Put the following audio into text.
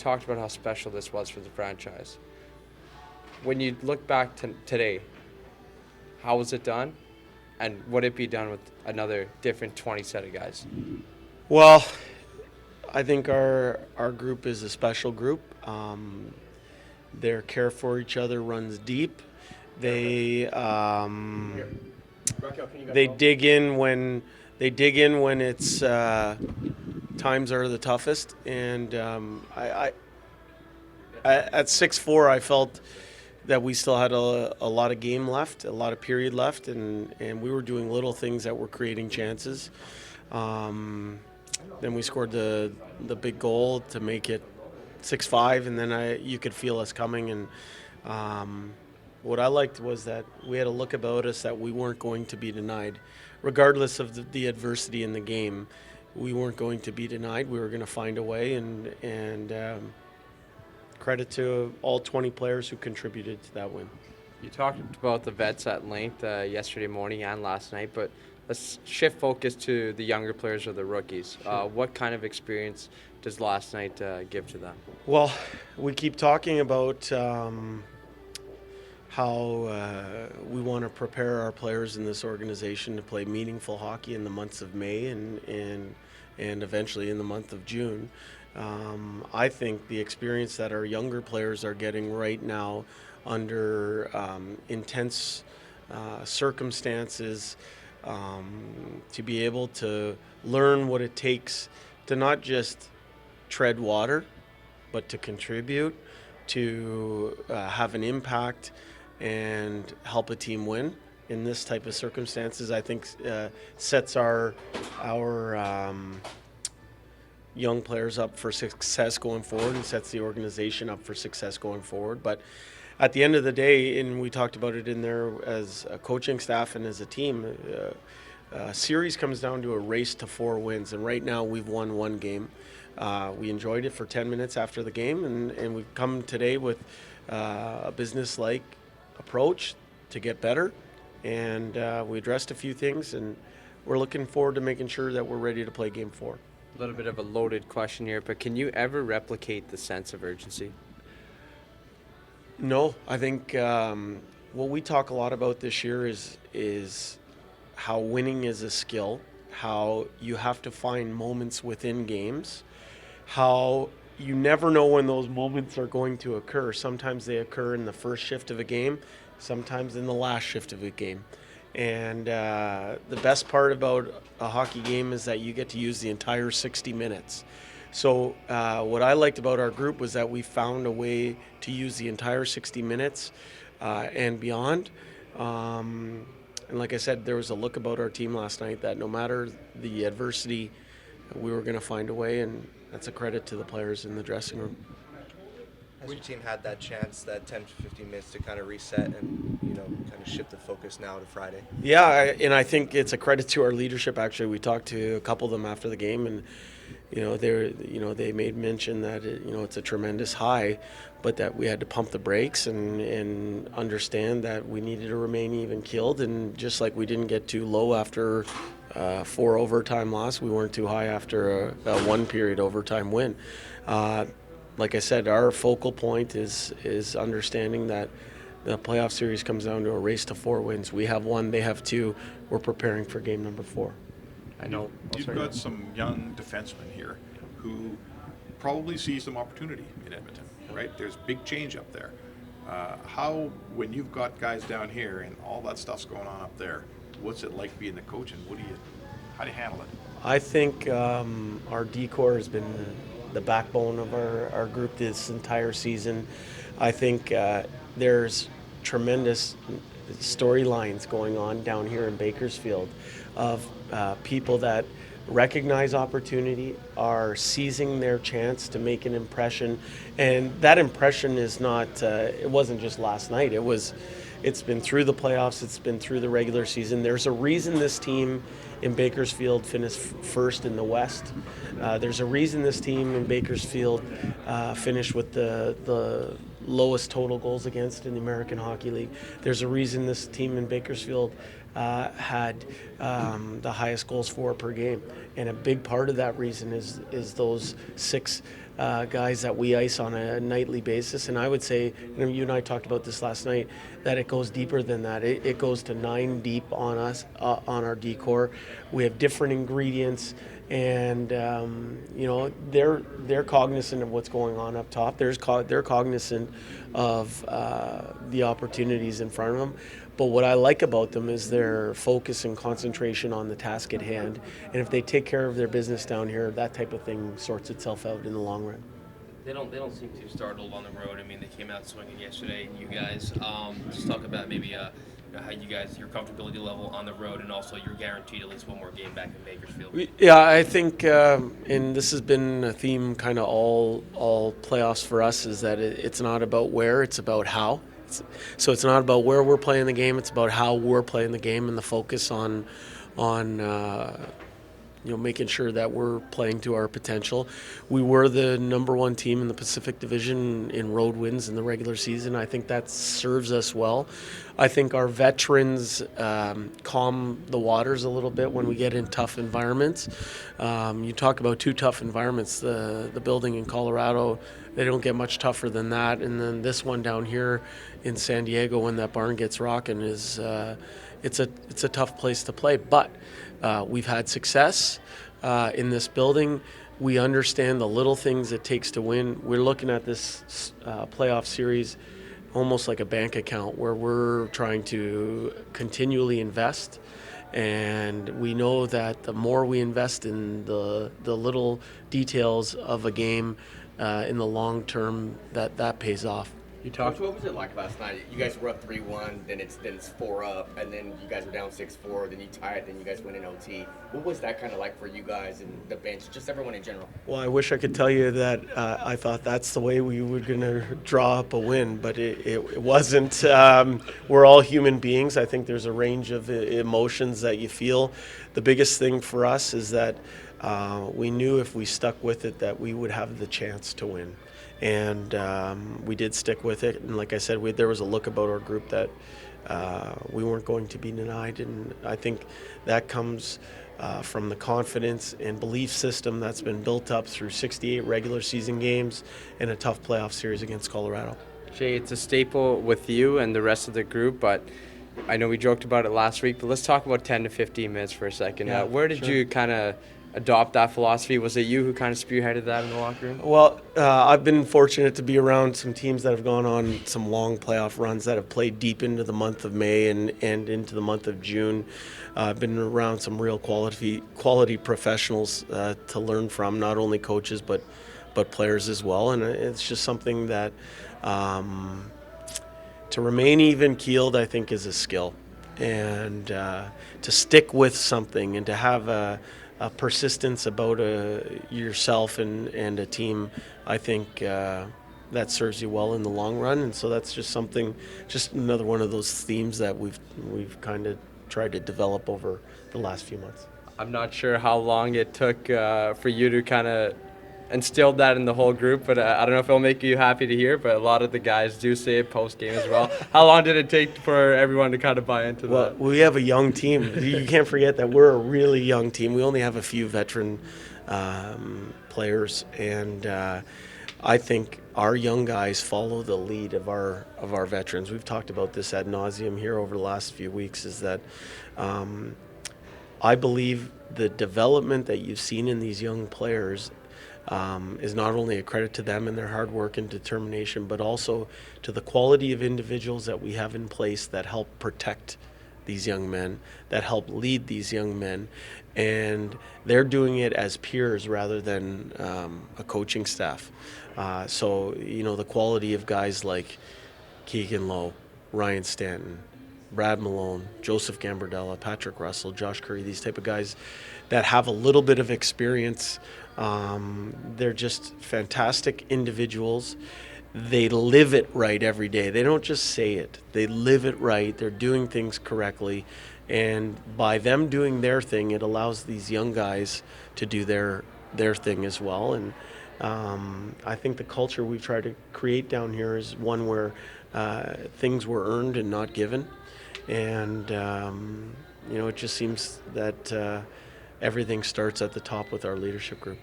talked about how special this was for the franchise. When you look back to today, how was it done? And would it be done with another different 20 set of guys? Well, I think our group is a special group. Their care for each other runs deep. They they dig in when it's times are the toughest. And at 6-4, I felt that we still had a lot of game left, a lot of period left, and we were doing little things that were creating chances. Then we scored the big goal to make it 6-5, and then you could feel us coming. And what I liked was that we had a look about us that we weren't going to be denied. Regardless of the adversity in the game, we weren't going to be denied. We were going to find a way, and credit to all 20 players who contributed to that win. You talked about the vets at length yesterday morning and last night, but let's shift focus to the younger players or the rookies. Sure. What kind of experience does last night give to them? Well, we keep talking about how we want to prepare our players in this organization to play meaningful hockey in the months of May and eventually in the month of June. I think the experience that our younger players are getting right now under intense circumstances, to be able to learn what it takes to not just tread water, but to contribute, to have an impact and help a team win in this type of circumstances, I think sets our young players up for success going forward and sets the organization up for success going forward. But at the end of the day, and we talked about it in there as a coaching staff and as a team, series comes down to a race to 4 wins. And right now we've won 1 game. We enjoyed it for 10 minutes after the game, and we've come today with a business-like approach to get better. And we addressed a few things, and we're looking forward to making sure that we're ready to play Game 4. A little bit of a loaded question here, but can you ever replicate the sense of urgency? No, I think what we talk a lot about this year is how winning is a skill, how you have to find moments within games, how you never know when those moments are going to occur. Sometimes they occur in the first shift of a game, sometimes in the last shift of a game. And the best part about a hockey game is that you get to use the entire 60 minutes. So what I liked about our group was that we found a way to use the entire 60 minutes and beyond. And like I said, there was a look about our team last night that no matter the adversity, we were going to find a way, and that's a credit to the players in the dressing room. Has your team had that chance, that 10 to 15 minutes to kind of reset and, kind of shift the focus now to Friday? Yeah, and I think it's a credit to our leadership. Actually, we talked to a couple of them after the game, and they made mention that it's a tremendous high, but that we had to pump the brakes and understand that we needed to remain even keeled. And just like we didn't get too low after 4 overtime loss, we weren't too high after a 1 period overtime win. Like I said, our focal point is understanding that the playoff series comes down to a race to 4 wins. We have 1, they have 2. We're preparing for game number 4. I know. You've got some young defensemen here who probably see some opportunity in Edmonton, right? There's big change up there. When you've got guys down here and all that stuff's going on up there, what's it like being the coach, and how do you handle it? I think our D-corps has been the backbone of our group this entire season. I think there's tremendous storylines going on down here in Bakersfield of people that recognize opportunity, are seizing their chance to make an impression, and that impression is not it wasn't just last night. It's been through the playoffs, it's been through the regular season. There's a reason this team in Bakersfield finished first in the West. There's a reason this team in Bakersfield finished with the lowest total goals against in the American Hockey League. There's a reason this team in Bakersfield had the highest goals for per game. And a big part of that reason is those 6 guys that we ice on a nightly basis. And I would say, you and I talked about this last night, that it goes deeper than that. It goes to 9 deep on us, on our decor. We have different ingredients, and they're cognizant of what's going on up top. They're cognizant of the opportunities in front of them. But what I like about them is their focus and concentration on the task at hand. And if they take care of their business down here, that type of thing sorts itself out in the long run. They don't seem too startled on the road. I mean, they came out swinging yesterday. You guys, just talk about maybe how you guys, your comfortability level on the road, and also you're guaranteed at least one more game back in Bakersfield. Yeah, I think, and this has been a theme kind of all playoffs for us, is that it's not about where, it's about how. So it's not about where we're playing the game; it's about how we're playing the game, and the focus on making sure that we're playing to our potential. We were the number 1 team in the Pacific Division in road wins in the regular season. I think that serves us well. I think our veterans calm the waters a little bit when we get in tough environments. You talk about 2 tough environments, the building in Colorado, they don't get much tougher than that. And then this one down here in San Diego, when that barn gets rocking, is it's a tough place to play. But we've had success in this building. We understand the little things it takes to win. We're looking at this playoff series almost like a bank account, where we're trying to continually invest. And we know that the more we invest in the little details of a game in the long term, that pays off. Coach, what was it like last night? You guys were up 3-1, then it's 4 up, and then you guys were down 6-4, then you tie it, then you guys win in OT. What was that kind of like for you guys and the bench, just everyone in general? Well, I wish I could tell you that I thought that's the way we were going to draw up a win, but it wasn't. We're all human beings. I think there's a range of emotions that you feel. The biggest thing for us is that we knew if we stuck with it that we would have the chance to win. And we did stick with it. And like I said, there was a look about our group that we weren't going to be denied. And I think that comes from the confidence and belief system that's been built up through 68 regular season games and a tough playoff series against Colorado. Jay, it's a staple with you and the rest of the group, but I know we joked about it last week, but let's talk about 10 to 15 minutes for a second. Yeah, where did you kind of adopt that philosophy? Was it you who kind of spearheaded that in the locker room? Well, I've been fortunate to be around some teams that have gone on some long playoff runs that have played deep into the month of May and into the month of June. I've been around some real quality professionals to learn from, not only coaches but players as well. And it's just something that to remain even-keeled, I think, is a skill. And to stick with something and to have a persistence about yourself and a team, I think that serves you well in the long run. And so that's just another one of those themes that we've kind of tried to develop over the last few months. I'm not sure how long it took for you to kind of instill that in the whole group, but I don't know if it'll make you happy to hear, but a lot of the guys do say it post-game as well. How long did it take for everyone to kind of buy into that? Well, we have a young team. You can't forget that we're a really young team. We only have a few veteran players, and I think our young guys follow the lead of our veterans. We've talked about this ad nauseum here over the last few weeks, is that I believe the development that you've seen in these young players is not only a credit to them and their hard work and determination, but also to the quality of individuals that we have in place that help protect these young men, that help lead these young men. And they're doing it as peers rather than a coaching staff. So, the quality of guys like Keegan Lowe, Ryan Stanton, Brad Malone, Joseph Gambardella, Patrick Russell, Josh Curry, these type of guys that have a little bit of experience. They're just fantastic individuals. They live it right every day. They don't just say it. They live it right. They're doing things correctly. And by them doing their thing, it allows these young guys to do their thing as well. And I think the culture we've tried to create down here is one where things were earned and not given. And, it just seems that everything starts at the top with our leadership group.